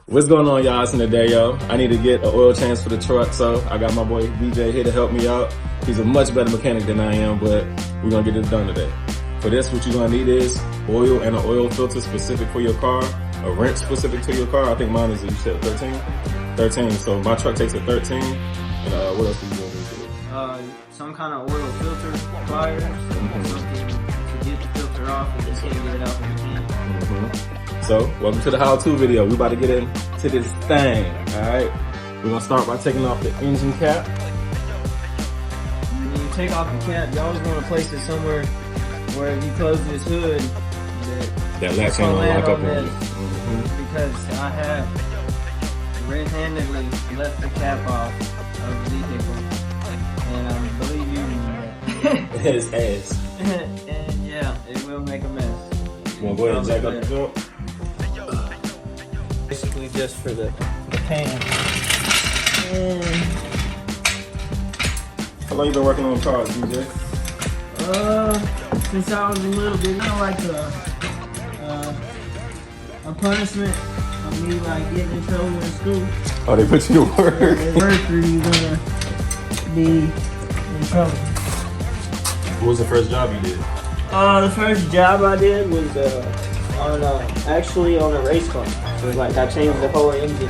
What's going on, y'all? It's Nodaeo. I need to get an oil change for the truck, so I got my boy BJ here to help me out. He's a much better mechanic than I am, but we're gonna get it done today. For this, what you're gonna need is oil and an oil filter specific for your car, a wrench specific to your car. I think mine is, you said 13? 13, so my truck takes a 13. And what else do you want me to do? Some kind of oil filter pliers, something to get the filter off and just can't get it off if you can. So, welcome to the how-to video. We about to get into this thing, alright? We're gonna start by taking off the engine cap. When you take off the cap, you always want to place it somewhere where if you close this hood, that latch ain't gonna lock up on you. Because I have red-handedly left the cap off of the vehicle, and I believe you that. His ass. And yeah, it will make a mess. You wanna go ahead and jack up the jump? Basically just for the pan. And how long you been working on cars, DJ? Since I was a little bit, kind of like a punishment of me like getting in trouble in school. Oh, they put you to work? Yeah, they work or you're gonna be in trouble. What was the first job you did? The first job I did was actually on a race car. So like I changed the whole engine.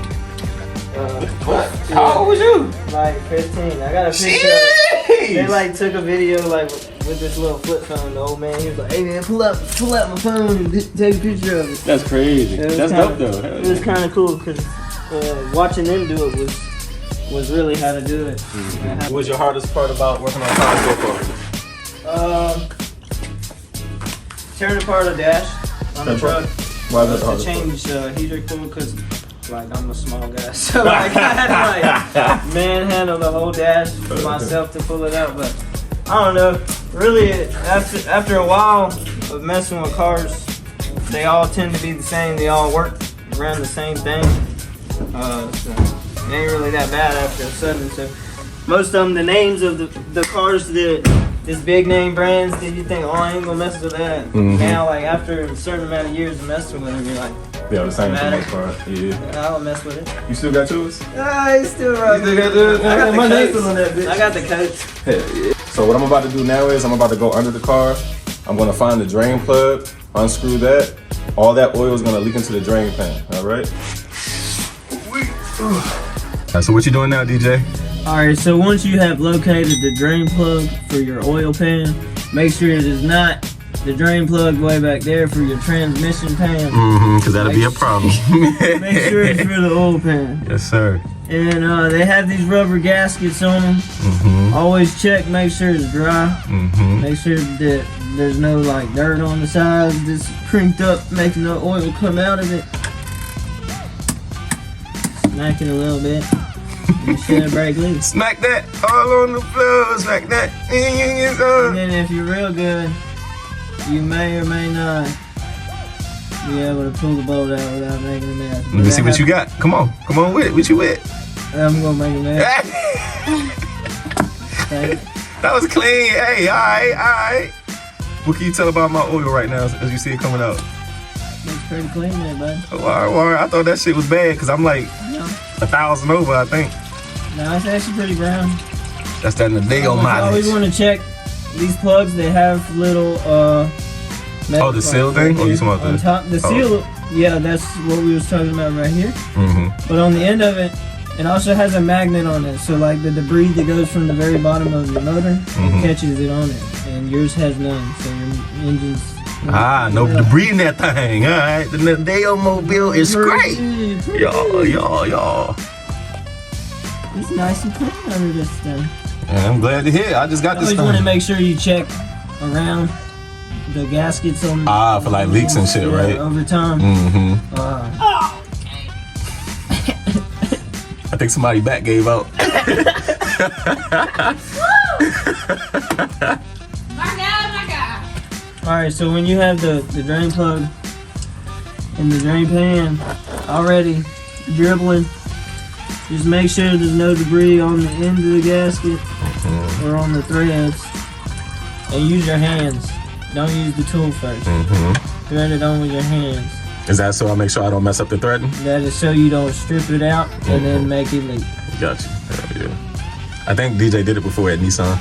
What? How old was you? Like 15. I got a picture. They like took a video like with this little flip phone. The old man, he was like, "Hey man, pull out my phone and take a picture of it." That's crazy. That's dope though. It was kind of cool because watching them do it was really how to do it. What was your hardest part about working on cars so far? Tearing apart a dash on the truck. Why is that the hardest part? To change heater cool because like I'm a small guy, so like, I had to like manhandle the whole dash for myself to pull it out. But I don't know. Really, after a while of messing with cars, they all tend to be the same. They all work around the same thing. So it ain't really that bad after a sudden. So most of them, the names of the cars that this big name brands that you think, oh, I ain't gonna mess with that. Now, like after a certain amount of years of messing with them, you're like, yeah, the same for most part. Yeah. I don't mess with it. You still got yours? I still right. You still got yours? I got my the name's on that bitch. I got the coats. Yeah. So what I'm about to do now is I'm about to go under the car. I'm gonna find the drain plug, unscrew that. All that oil is gonna leak into the drain pan. All right. So what you doing now, DJ? Alright, so once you have located the drain plug for your oil pan, make sure it is not the drain plug way back there for your transmission pan. Because that'll be a problem. Make sure it's for the oil pan. Yes, sir. And they have these rubber gaskets on them. Always check, make sure it's dry. Make sure that there's no like dirt on the sides that's crinked up, making the oil come out of it. Smack it a little bit. You should break loose. Smack that all on the floor, smack that. And then if you're real good, you may or may not be able to pull the bolt out without making a mess. Let me see what you got. Come on with it. What you with? I'm gonna make a mess. That was clean. Hey, alright. What can you tell about my oil right now as you see it coming out? Looks pretty clean there, bud. Oh, all right. I thought that shit was bad because I'm like 1,000 over, I think. No, it's actually pretty brown. That's that Nodaeo mileage. I always want to check these plugs. They have little the seal thing? Or you talking about on top? The seal, yeah, that's what we was talking about right here. But on the end of it, it also has a magnet on it. So like the debris that goes from the very bottom of your motor, it catches it on it. And yours has none. So your engine's... no debris in that thing. All right, the Nodaeo mobile is great. Y'all. It's nice and clean under this thing. Yeah, I'm glad to hear. I just got this thing. Always want to make sure you check around the gaskets on. For like leaks and shit, right? Over time. I think somebody back gave out. Alright, so when you have the drain plug in the drain pan already dribbling, just make sure there's no debris on the end of the gasket or on the threads. And use your hands. Don't use the tool first. Thread it on with your hands. Is that so I make sure I don't mess up the threading? That is so you don't strip it out and then make it leak. Gotcha. Hell yeah. I think DJ did it before at Nissan.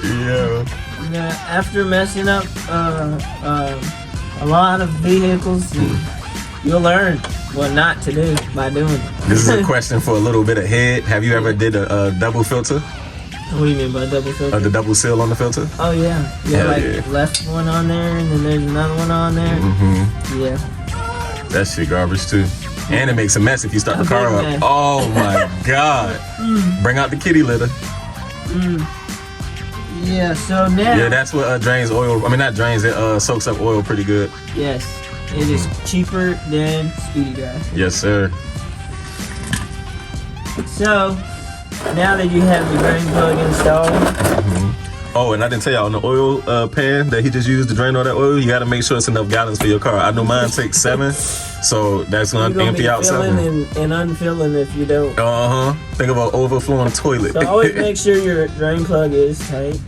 Yeah. Now, after messing up a lot of vehicles, you'll learn what not to do by doing it. This is a question for a little bit of head. Have you ever did a double filter? What do you mean by double filter? The double seal on the filter? Oh yeah. Yeah, Hell like yeah. left one on there and then there's another one on there. Mm-hmm. Yeah. That shit garbage too. And it makes a mess if you start the car up. mess. Oh my God. Bring out the kitty litter. Yeah, so now. Yeah, that's what drains oil. I mean, not drains, it soaks up oil pretty good. Yes. It is cheaper than Speedy Dry. Yes, sir. So, now that you have the drain plug installed, Oh, and I didn't tell y'all, on the oil pan that he just used to drain all that oil, you got to make sure it's enough gallons for your car. I know mine takes 7, so that's going to empty out 7. and unfilling if you don't. Think of an overflowing toilet. So always make sure your drain plug is tight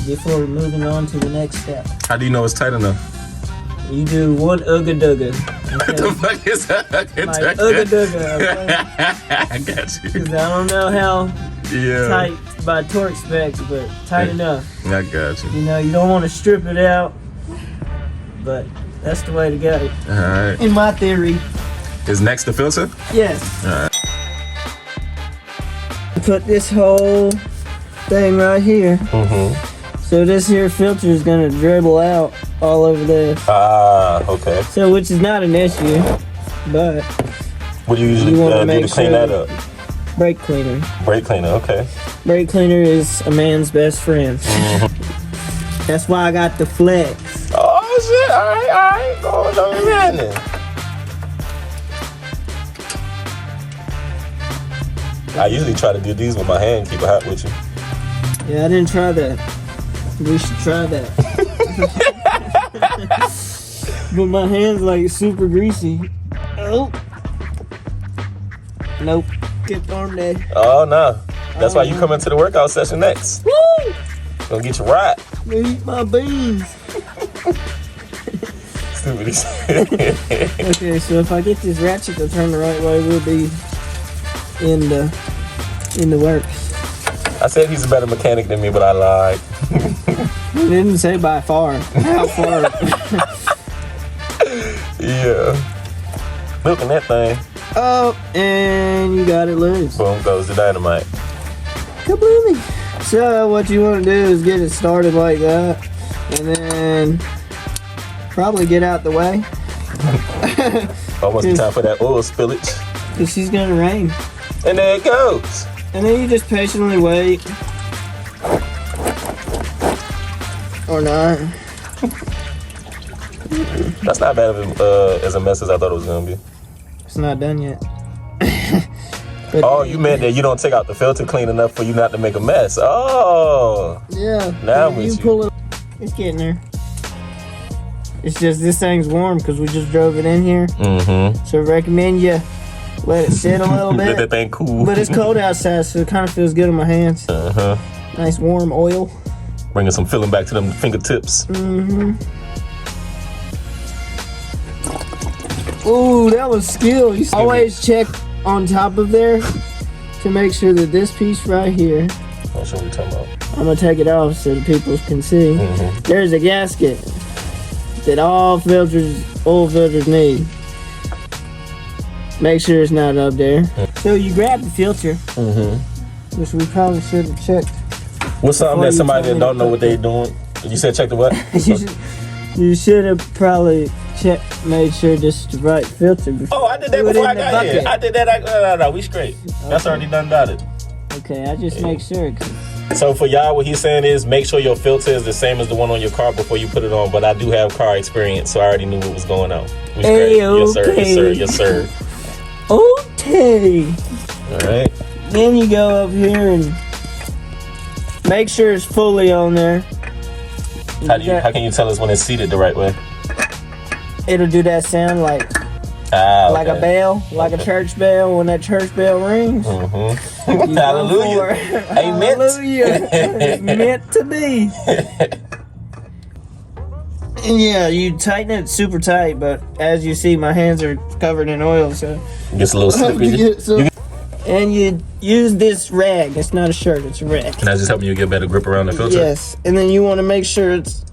before moving on to the next step. How do you know it's tight enough? You do one ugga dugga. What the fuck is that? Like ugga dugga. Okay? I got you. 'Cause I don't know how Yeah. tight by torque spec, but tight enough. I got you. You know, you don't want to strip it out, but that's the way to go. All right. In my theory. Is next the filter? Yes. All right. Put this whole thing right here. So this here filter is gonna dribble out all over this. Ah, okay. So which is not an issue, but What do you usually You wanna do make to clean sure- that up? brake cleaner. Brake cleaner, okay. Brake cleaner is a man's best friend. That's why I got the flex. Oh shit! All right. Go on, man. I usually try to do these with my hand, keep it hot with you. Yeah, I didn't try that. We should try that. But my hand's like super greasy. Oh. Nope. Get on there. Oh no, that's why you come into the workout session next. Woo! Gonna get you right. Eat my beans. Stupid. Okay, so if I get this ratchet to turn the right way, we'll be in the works. I said he's a better mechanic than me, but I lied. It didn't say by far. How far? Yeah. Milking that thing. Oh, and you got it loose. Boom goes the dynamite. Kabloomy. So what you want to do is get it started like that, and then probably get out the way. Almost in time for that oil spillage. Cause she's gonna rain. And there it goes. And then you just patiently wait. Or not. That's not bad of as a mess as I thought it was gonna be. It's not done yet. But Oh, you meant that you don't take out the filter clean enough for you not to make a mess. Oh. yeah. Now I'm with you. pull it. It's getting there. It's just this thing's warm because we just drove it in here. So I recommend you let it sit a little Let bit. that thing cool. But it's cold outside, so it kind of feels good on my hands. Nice warm oil. Bringing some filling back to them fingertips. Ooh, that was skill. You always check on top of there to make sure that this piece right here, Not sure what you're talking about. I'm gonna take it off so the people can see. There's a gasket that all oil filters need. Make sure it's not up there. So you grab the filter, which we probably should have checked. What's something Before that you somebody tell that me don't to know what they doing? You said check the what? You should have probably made sure this is the right filter before. Oh, I did that Put it before I in the got here. bucket. I did that. No, we straight. That's already done it. Okay, I just make sure. 'Cause So for y'all, what he's saying is make sure your filter is the same as the one on your car before you put it on. But I do have car experience, so I already knew what was going on. We straight. Yes, sir. Yes, sir. Yes, sir. Okay. All right. Then you go up here and make sure it's fully on there. How can you tell us when it's seated the right way? It'll do that sound like Okay. a bell, like a church bell. When that church bell rings, you go Hallelujah. for it. Amen. Hallelujah. It's meant to be. And yeah, you tighten it super tight, but as you see, my hands are covered in oil, so Gets a little slippy. And you use this rag. It's not a shirt, it's a rag. Can I just help you get better grip around the filter? Yes, and then you want to make sure it's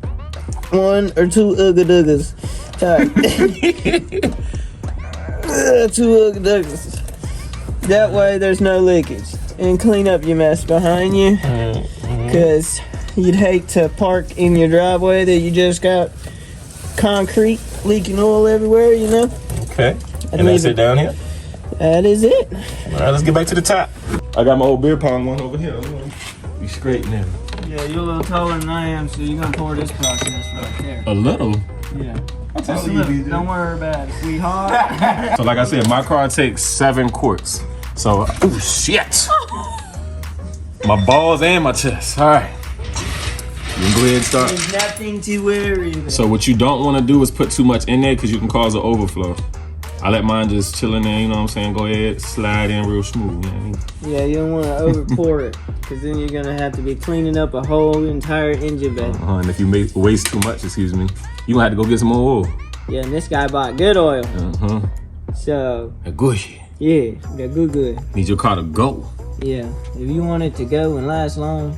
1 or 2 ugga-duggas tight. 2 ugga-duggas. That way there's no leakage. And clean up your mess behind you, because you'd hate to park in your driveway that you just got concrete leaking oil everywhere, you know? Okay. And that's it down here? That is it. All right, let's get back to the top. I got my old beer pong one over here. We straight now. Yeah, you're a little taller than I am, so you're going to pour this process right there. A little? Yeah. Just a little. Don't worry about it, sweetheart. So like I said, my car takes 7 quarts. So, oh shit! My balls and my chest. All right. You can go ahead and start. There's nothing to worry about. So what you don't want to do is put too much in there because you can cause an overflow. I let mine just chill in there, you know what I'm saying? Go ahead, slide in real smooth, man. Yeah, you don't want to over pour it, because then you're going to have to be cleaning up a whole entire engine bay. And if you waste too much, excuse me, you gonna have to go get some more oil. Yeah, and this guy bought good oil. So, Good. yeah, they're good. Need your car to go. Yeah, if you want it to go and last long,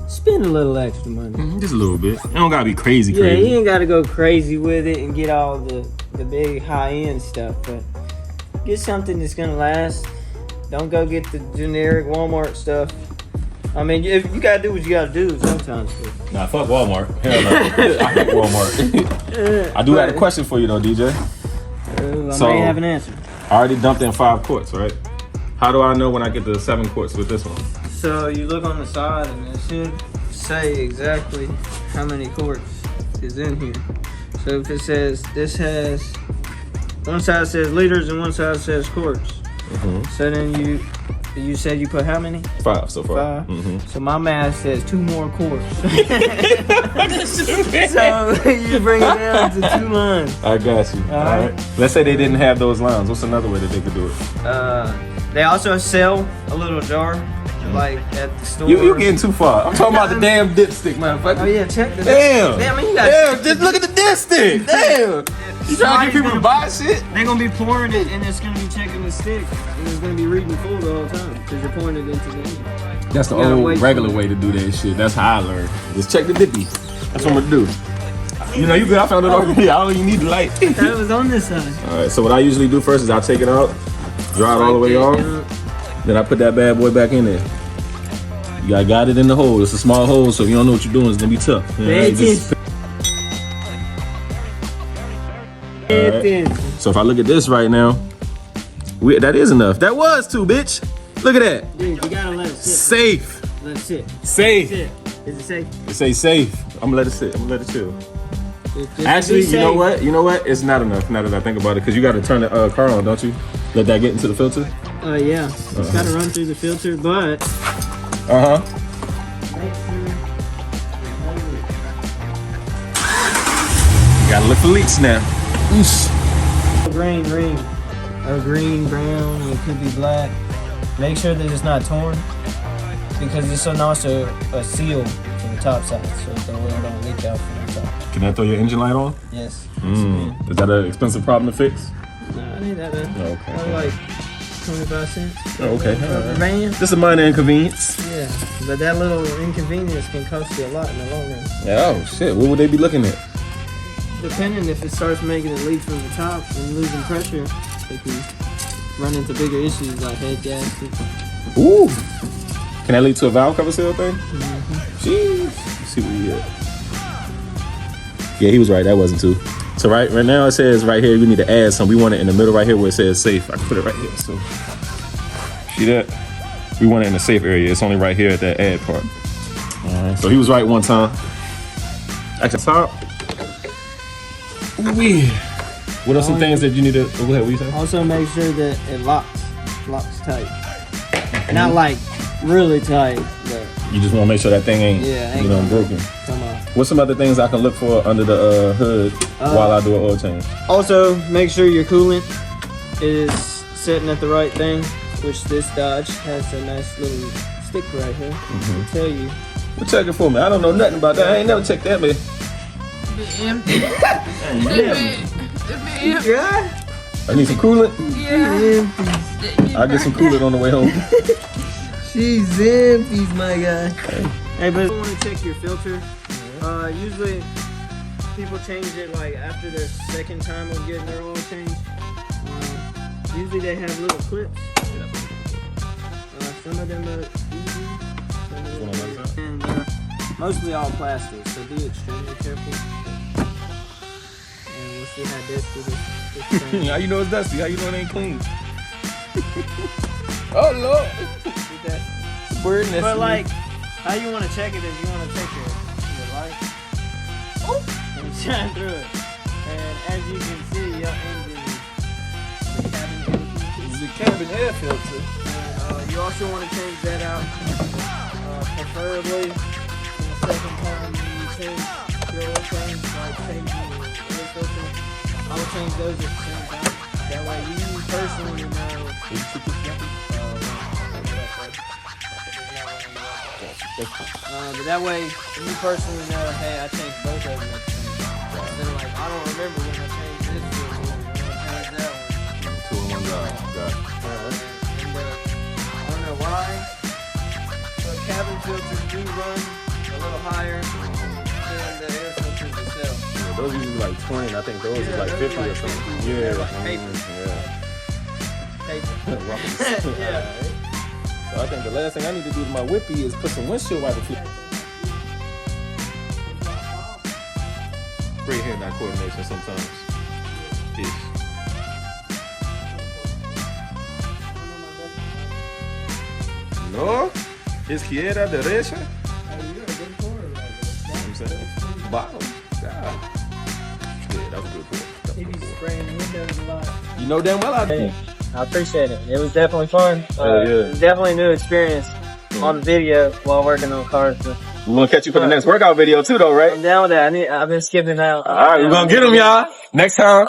spend a little extra money. Just a little bit. You don't gotta be crazy. Yeah, you ain't gotta go crazy with it and get all the big high-end stuff, but get something that's gonna last. Don't go get the generic Walmart stuff. I mean, if you gotta do what you gotta do sometimes. Nah, fuck Walmart. Hell no. I hate Walmart. I do have a question for you though, DJ. I may have an answer. I already dumped in 5 quarts, right? How do I know when I get to 7 quarts with this one? So you look on the side and it should say exactly how many quarts is in here. So if it says this has, one side says liters and one side says quarts. So then you said you put how many? 5 so far. 5. So my math says 2 more quarts. So you bring it down to 2 lines. I got you. All right. Let's say they didn't have those lines. What's another way that they could do it? They also sell a little jar, like at the store. You getting too far. I'm talking about the damn dipstick, motherfucker. Oh yeah, check this. Damn. Damn, you got. Just look at the dipstick. Damn. You trying to get people to buy shit? They're gonna be pouring it, and it's gonna be checking the stick, and it's gonna be reading full the whole time because you're pouring it into the engine. That's the old regular way to do that shit. That's how I learned. Just check the dippy. That's what I'm gonna do. You know, you good. I found it already. I don't even need the light. That was on this side. All right. So what I usually do first is I take it out, dry it all the way off, then I put that bad boy back in there. You got it in the hole. It's a small hole, so if you don't know what you're doing, it's gonna be tough. So if I look at this right now, that is enough. That was 2, bitch. Look at that. Dude, you gotta let it sit. Safe. Let it sit. Safe. Sit. Is it safe? It say safe. I'm gonna let it sit. I'm gonna let it chill. Actually, you know what? You know what? It's not enough now that I think about it, because you gotta turn the car on, don't you? Let that get into the filter. Yeah. It's gotta run through the filter, but. You gotta look for leaks now. Oosh. Green ring, or green, brown, or it could be black. Make sure that it's not torn, because it's also a seal for the top side, so the oil don't leak out from the top. Can I throw your engine light on? Yes. Is that an expensive problem to fix? No, I need that bad. Oh, okay. Like 25 cents. Oh, okay. Van. Just a minor inconvenience. Yeah, but that little inconvenience can cost you a lot in the long run. Oh shit! What would they be looking at? Depending if it starts making it leak from the top and losing pressure, it can run into bigger issues like head gasket. Ooh! Can that lead to a valve cover seal thing? Jeez. Let's see what we get. Yeah, he was right. That wasn't 2. So right now it says right here we need to add some. We want it in the middle right here where it says safe. I can put it right here. So see that? We want it in the safe area. It's only right here at that add part. All right. So he was right one time. At the top. Ooh-wee. What are some things that you need to? Go ahead. What you saying? Also, make sure that it locks tight. Not like really tight, but you just want to make sure that thing ain't broken. Come on. What's some other things I can look for under the hood while I do an oil change? Also, make sure your coolant is sitting at the right thing, which this Dodge has a nice little stick right here to tell you. Well, check it for me. I don't know nothing about that. I ain't never checked that, man. empty. You dry? I need some coolant. Yeah. I'll get some coolant on the way home. She's empty, my guy. Hey, but if you want to check your filter, usually people change it like after their second time of getting their oil change. Usually they have little clips. Some of them are easy, some of them are, and mostly all plastic, so be extremely careful. And we'll see how dusty this thing. How you know it's dusty? How you know it ain't clean? Oh Lord! Weirdness. But like, how you want to check it is you want to check your light and shine through it. And as you can see, your engine is The cabin air filter. you also want to change that out, preferably the second time you change your oil change, like changing your air filter. I would change those at the same time. That way you personally know. But that way you personally know, hey, I changed both of them at the same time. Instead of like, I don't remember when I changed this filter, when I changed that one. 2 in 1 job. Got it. I don't know why, but cabin filters do run a little higher than the air filters themselves. Yeah, those usually like 20. I think those are like 50 or something. 50, Yeah, like paper. Paper. Yeah. So I think the last thing I need to do to my whippy is put some windshield wiper fluid. Great hand-eye coordination sometimes. Ish. No, izquierda, derecha. I'm saying, bottom. Yeah, that was good. He be spraying the windows a lot. You know damn well I do. I appreciate it. It was definitely fun. Yeah. It was definitely a new experience on video while working on cars. So. We're gonna catch you for the next workout video too, though, right? I'm down with that. I've been skipping out. All right, we're gonna get them, y'all. Next time.